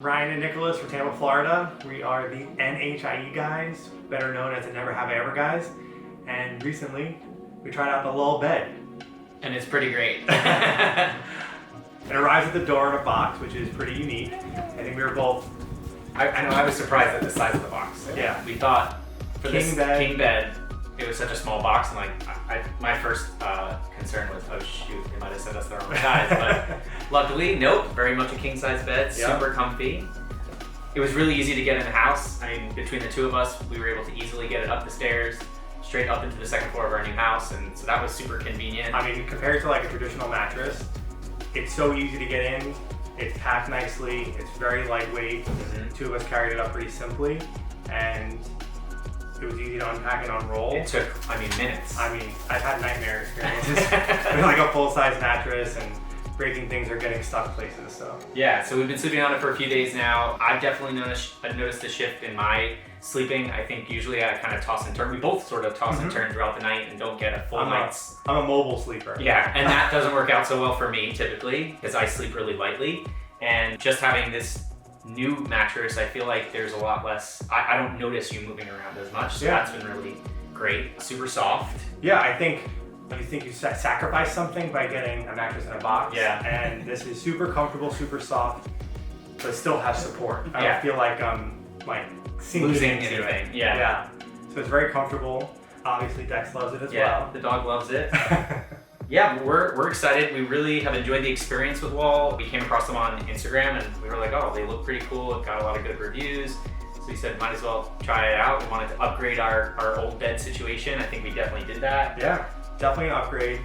Ryan and Nicholas from Tampa, Florida. We are the NHIE guys, better known as the Never Have I Ever guys. And recently, we tried out the Lull bed. And it's pretty great. It arrives at the door in a box, which is pretty unique. I think we were both... I know I was surprised at the size of the box. Yeah. We thought for King this bed. king bed, it was such a small box, and like my first concern was, oh shoot, they might have sent us the wrong size. But luckily, nope, very much a king size bed, super comfy. It was really easy to get in the house. I mean, between the two of us, we were able to easily get it up the stairs, straight up into the second floor of our new house, and so that was super convenient. I mean, compared to like a traditional mattress, it's so easy to get in. It's packed nicely. It's very lightweight. The two of us carried it up pretty simply, and it was easy to unpack and unroll. It took, minutes. I mean, I've had nightmare experiences with like a full-size mattress and breaking things or getting stuck places. So yeah, so we've been sleeping on it for a few days now. I've definitely noticed a shift in my sleeping. I think usually I kind of toss and turn. We both sort of toss and turn throughout the night and don't get a full night's. I'm a mobile sleeper. Yeah, and that doesn't work out so well for me typically because I sleep really lightly. And just having this new mattress, I feel like there's a lot less, I don't notice you moving around as much, so that's been really great. Super soft. Yeah, I think you sacrifice something by getting a mattress in a box. Yeah. And this is super comfortable, super soft, but still has support. I don't feel like I'm like sinking losing into anything. it. Yeah. So it's very comfortable. Obviously Dex loves it as well. The dog loves it. Yeah, we're excited. We really have enjoyed the experience with Lull. We came across them on Instagram and we were like, oh, they look pretty cool. It got a lot of good reviews. So we said, might as well try it out. We wanted to upgrade our old bed situation. I think we definitely did that. Yeah, definitely an upgrade.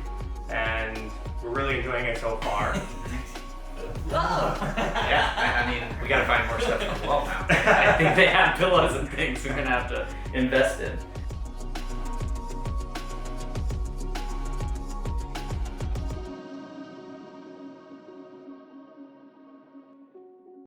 And we're really enjoying it so far. Yeah, I mean, we gotta find more stuff from Lull now. I think they have pillows and things we're gonna have to invest in.